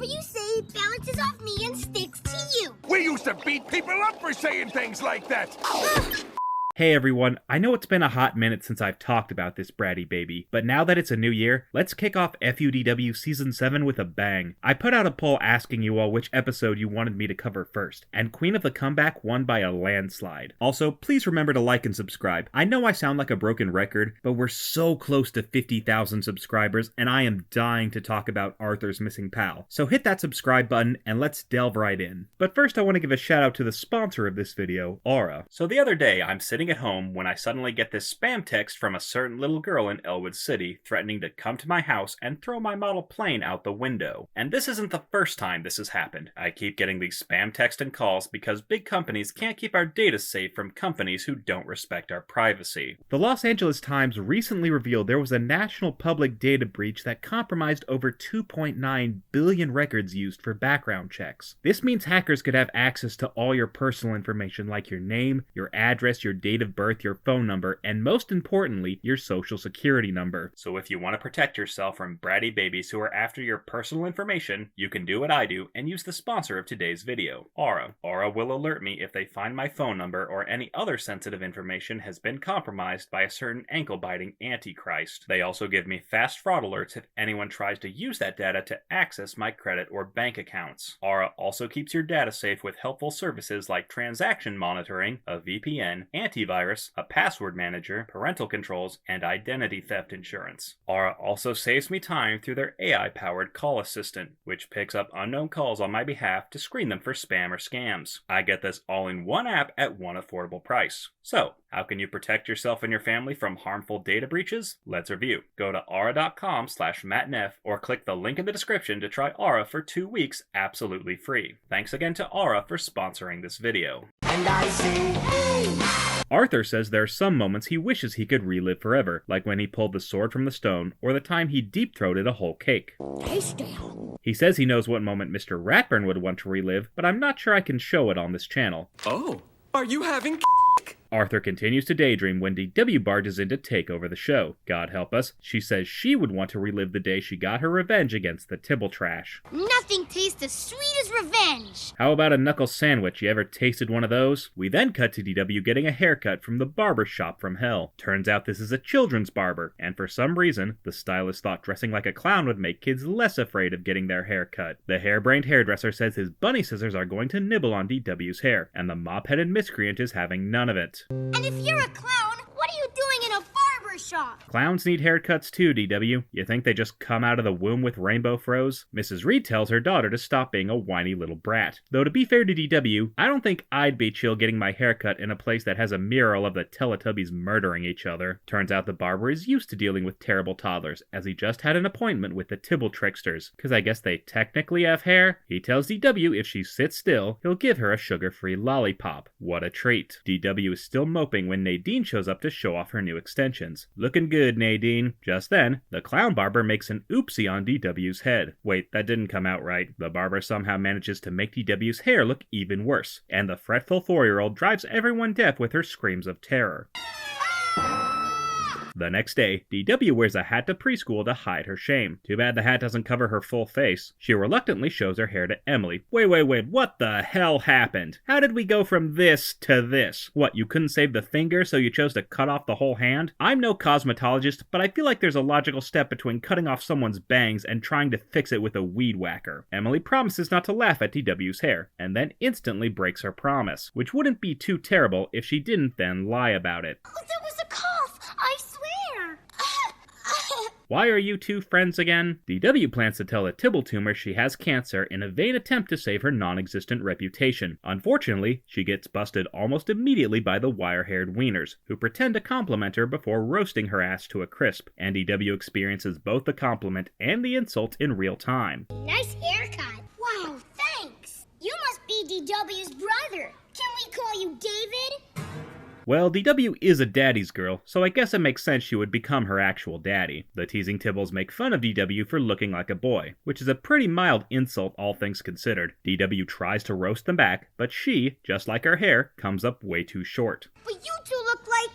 whatever you say bounces off me and sticks to you. We used to beat people up for saying things like that. Hey everyone, I know it's been a hot minute since I've talked about this bratty baby, but now that it's a new year, let's kick off FUDW Season 7 with a bang. I put out a poll asking you all which episode you wanted me to cover first, and Queen of the Comeback won by a landslide. Also, please remember to like and subscribe. I know I sound like a broken record, but we're so close to 50,000 subscribers, and I am dying to talk about Arthur's missing pal. So hit that subscribe button, and let's delve right in. But first I want to give a shout out to the sponsor of this video, Aura. So the other day, I'm sitting at home when I suddenly get this spam text from a certain little girl in Elwood City threatening to come to my house and throw my model plane out the window. And this isn't the first time this has happened. I keep getting these spam texts and calls because big companies can't keep our data safe from companies who don't respect our privacy. The Los Angeles Times recently revealed there was a national public data breach that compromised over 2.9 billion records used for background checks. This means hackers could have access to all your personal information like your name, your address, your date of birth, your phone number, and most importantly, your social security number. So if you want to protect yourself from bratty babies who are after your personal information, you can do what I do and use the sponsor of today's video, Aura. Aura will alert me if they find my phone number or any other sensitive information has been compromised by a certain ankle-biting antichrist. They also give me fast fraud alerts if anyone tries to use that data to access my credit or bank accounts. Aura also keeps your data safe with helpful services like transaction monitoring, a VPN, antivirus, a password manager, parental controls, and identity theft insurance. Aura also saves me time through their AI-powered call assistant, which picks up unknown calls on my behalf to screen them for spam or scams. I get this all in one app at one affordable price. So, how can you protect yourself and your family from harmful data breaches? Let's review. Go to aura.com/mattneff or click the link in the description to try Aura for 2 weeks absolutely free. Thanks again to Aura for sponsoring this video. And I say, hey! Arthur says there are some moments he wishes he could relive forever, like when he pulled the sword from the stone, or the time he deep-throated a whole cake. He says he knows what moment Mr. Ratburn would want to relive, but I'm not sure I can show it on this channel. Oh, are you having Arthur continues to daydream when DW barges in to take over the show. God help us, she says she would want to relive the day she got her revenge against the Tibble Trash. Nothing tastes as sweet as revenge. How about a knuckle sandwich? You ever tasted one of those? We then cut to DW getting a haircut from the barber shop from hell. Turns out this is a children's barber, and for some reason, the stylist thought dressing like a clown would make kids less afraid of getting their hair cut. The harebrained hairdresser says his bunny scissors are going to nibble on DW's hair, and the mop-headed miscreant is having none of it. And if you're a clown, what are you doing in a barber shop? Clowns need haircuts too, DW. You think they just come out of the womb with rainbow froze? Mrs. Reed tells her daughter to stop being a whiny little brat. Though to be fair to DW, I don't think I'd be chill getting my haircut in a place that has a mural of the Teletubbies murdering each other. Turns out the barber is used to dealing with terrible toddlers, as he just had an appointment with the Tibble tricksters, cause I guess they technically have hair. He tells DW if she sits still, he'll give her a sugar-free lollipop. What a treat. DW is still moping when Nadine shows up to show off her new extensions. Looking good, Nadine. Just then, the clown barber makes an oopsie on DW's head. Wait, that didn't come out right. The barber somehow manages to make DW's hair look even worse, and the fretful 4-year-old drives everyone deaf with her screams of terror. The next day, DW wears a hat to preschool to hide her shame. Too bad the hat doesn't cover her full face. She reluctantly shows her hair to Emily. Wait, what the hell happened? How did we go from this to this? What, you couldn't save the finger, so you chose to cut off the whole hand? I'm no cosmetologist, but I feel like there's a logical step between cutting off someone's bangs and trying to fix it with a weed whacker. Emily promises not to laugh at DW's hair, and then instantly breaks her promise, which wouldn't be too terrible if she didn't then lie about it. Oh, there was a cough, I swear. Why are you two friends again? DW plans to tell the Tibble tumor she has cancer in a vain attempt to save her non-existent reputation. Unfortunately, she gets busted almost immediately by the wire-haired wieners, who pretend to compliment her before roasting her ass to a crisp, and DW experiences both the compliment and the insult in real time. Nice haircut. Wow, thanks. You must be DW's brother. Can we call you David? Well, DW is a daddy's girl, so I guess it makes sense she would become her actual daddy. The teasing Tibbles make fun of DW for looking like a boy, which is a pretty mild insult all things considered. DW tries to roast them back, but she, just like her hair, comes up way too short. But you two look like...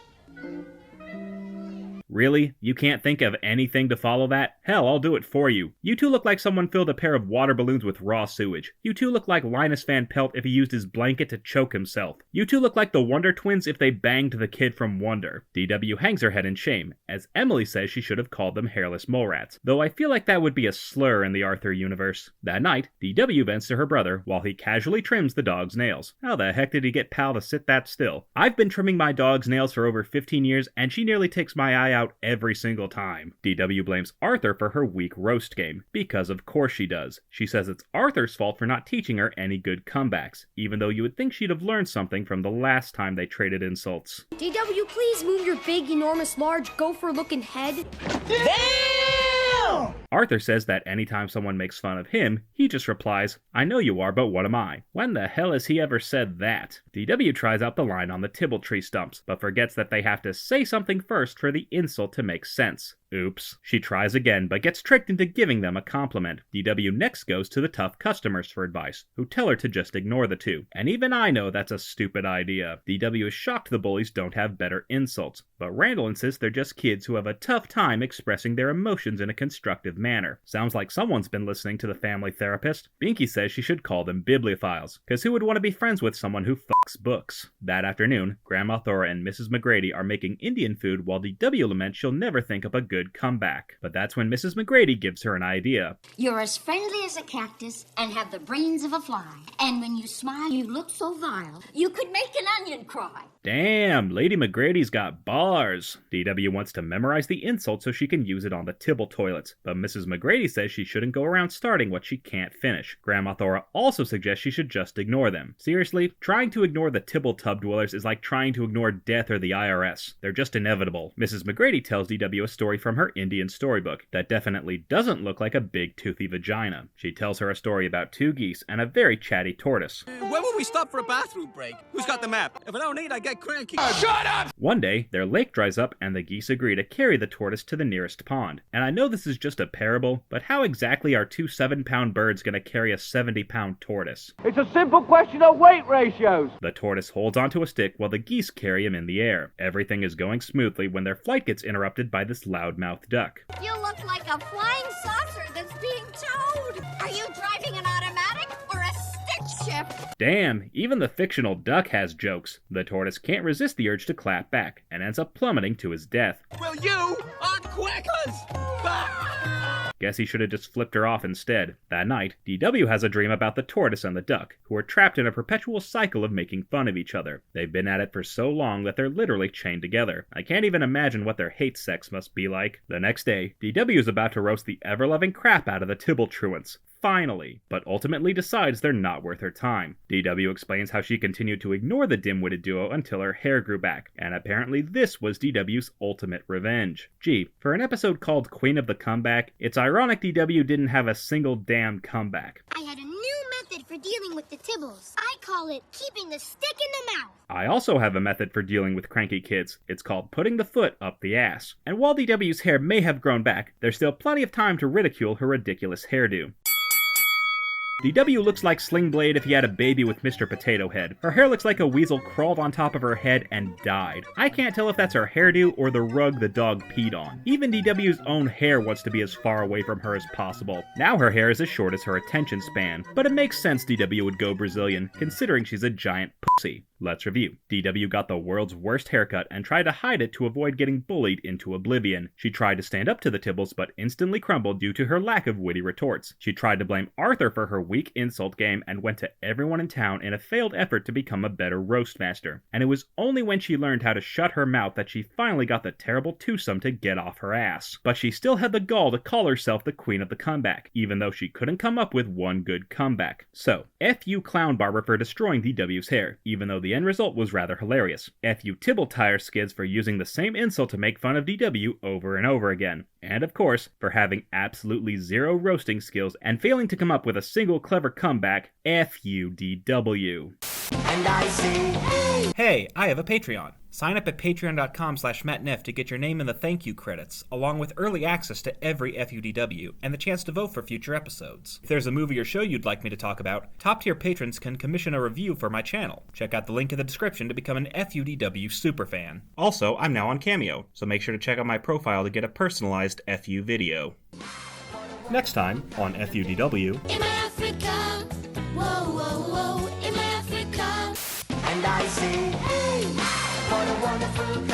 Really? You can't think of anything to follow that? Hell, I'll do it for you. You two look like someone filled a pair of water balloons with raw sewage. You two look like Linus Van Pelt if he used his blanket to choke himself. You two look like the Wonder Twins if they banged the kid from Wonder. DW hangs her head in shame, as Emily says she should have called them hairless mole rats, though I feel like that would be a slur in the Arthur universe. That night, DW vents to her brother while he casually trims the dog's nails. How the heck did he get Pal to sit that still? I've been trimming my dog's nails for over 15 years, and she nearly takes my eye out every single time. DW blames Arthur for her weak roast game, because of course she does. She says it's Arthur's fault for not teaching her any good comebacks, even though you would think she'd have learned something from the last time they traded insults. DW, please move your big, enormous, large, gopher-looking head. Damn! Arthur says that anytime someone makes fun of him, he just replies, "I know you are, but what am I?" When the hell has he ever said that? DW tries out the line on the Tibble tree stumps, but forgets that they have to say something first for the insult to make sense. Oops. She tries again, but gets tricked into giving them a compliment. DW next goes to the tough customers for advice, who tell her to just ignore the two. And even I know that's a stupid idea. DW is shocked the bullies don't have better insults, but Randall insists they're just kids who have a tough time expressing their emotions in a constructive manner. Sounds like someone's been listening to the family therapist. Binky says she should call them bibliophiles, cause who would want to be friends with someone who fucks books? That afternoon, Grandma Thora and Mrs. McGrady are making Indian food while DW laments she'll never think of a good comeback. But that's when Mrs. McGrady gives her an idea. You're as friendly as a cactus and have the brains of a fly. And when you smile, you look so vile, you could make an onion cry. Damn, Lady McGrady's got bars. DW wants to memorize the insult so she can use it on the Tibble toilets, but Mrs. McGrady says she shouldn't go around starting what she can't finish. Grandma Thora also suggests she should just ignore them. Seriously, trying to ignore the Tibble tub dwellers is like trying to ignore death or the IRS. They're just inevitable. Mrs. McGrady tells DW a story from her Indian storybook that definitely doesn't look like a big toothy vagina. She tells her a story about two geese and a very chatty tortoise. When will we stop for a bathroom break? Who's got the map? If I don't eat, I get cranky. Shut up! One day, their lake dries up and the geese agree to carry the tortoise to the nearest pond. And I know this is just a parable, but how exactly are two 7-pound birds gonna carry a 70-pound tortoise? It's a simple question of weight ratios. The tortoise holds onto a stick while the geese carry him in the air. Everything is going smoothly when their flight gets interrupted by this loudmouth duck. You look like a flying saucer that's being towed. Are you driving an automatic or a stick shift? Damn, even the fictional duck has jokes. The tortoise can't resist the urge to clap back, and ends up plummeting to his death. Well, you are quackers! Guess he should have just flipped her off instead. That night, DW has a dream about the tortoise and the duck, who are trapped in a perpetual cycle of making fun of each other. They've been at it for so long that they're literally chained together. I can't even imagine what their hate sex must be like. The next day, DW is about to roast the ever-loving crap out of the Tibble truants. Finally, but ultimately decides they're not worth her time. DW explains how she continued to ignore the dim-witted duo until her hair grew back, and apparently this was DW's ultimate revenge. Gee, for an episode called Queen of the Comeback, it's ironic DW didn't have a single damn comeback. I had a new method for dealing with the Tibbles. I call it keeping the stick in the mouth. I also have a method for dealing with cranky kids. It's called putting the foot up the ass. And while DW's hair may have grown back, there's still plenty of time to ridicule her ridiculous hairdo. DW looks like Sling Blade if he had a baby with Mr. Potato Head. Her hair looks like a weasel crawled on top of her head and died. I can't tell if that's her hairdo or the rug the dog peed on. Even DW's own hair wants to be as far away from her as possible. Now her hair is as short as her attention span, but it makes sense DW would go Brazilian, considering she's a giant pussy. Let's review. DW got the world's worst haircut and tried to hide it to avoid getting bullied into oblivion. She tried to stand up to the Tibbles but instantly crumbled due to her lack of witty retorts. She tried to blame Arthur for her weak insult game and went to everyone in town in a failed effort to become a better roast master. And it was only when she learned how to shut her mouth that she finally got the terrible twosome to get off her ass. But she still had the gall to call herself the Queen of the Comeback, even though she couldn't come up with one good comeback. So, F you Clown Barber for destroying DW's hair, even though the end result was rather hilarious. F you Tibble Tire Skids for using the same insult to make fun of DW over and over again. And of course, for having absolutely zero roasting skills and failing to come up with a single clever comeback, F you DW. And I say, hey! Hey, I have a Patreon. Sign up at patreon.com/mattneff to get your name in the thank you credits, along with early access to every FUDW and the chance to vote for future episodes. If there's a movie or show you'd like me to talk about, top-tier patrons can commission a review for my channel. Check out the link in the description to become an FUDW superfan. Also, I'm now on Cameo, so make sure to check out my profile to get a personalized FU video. Next time on FUDW... In my Africa, whoa, whoa, whoa, in my Africa. And I say, hey, what a wonderful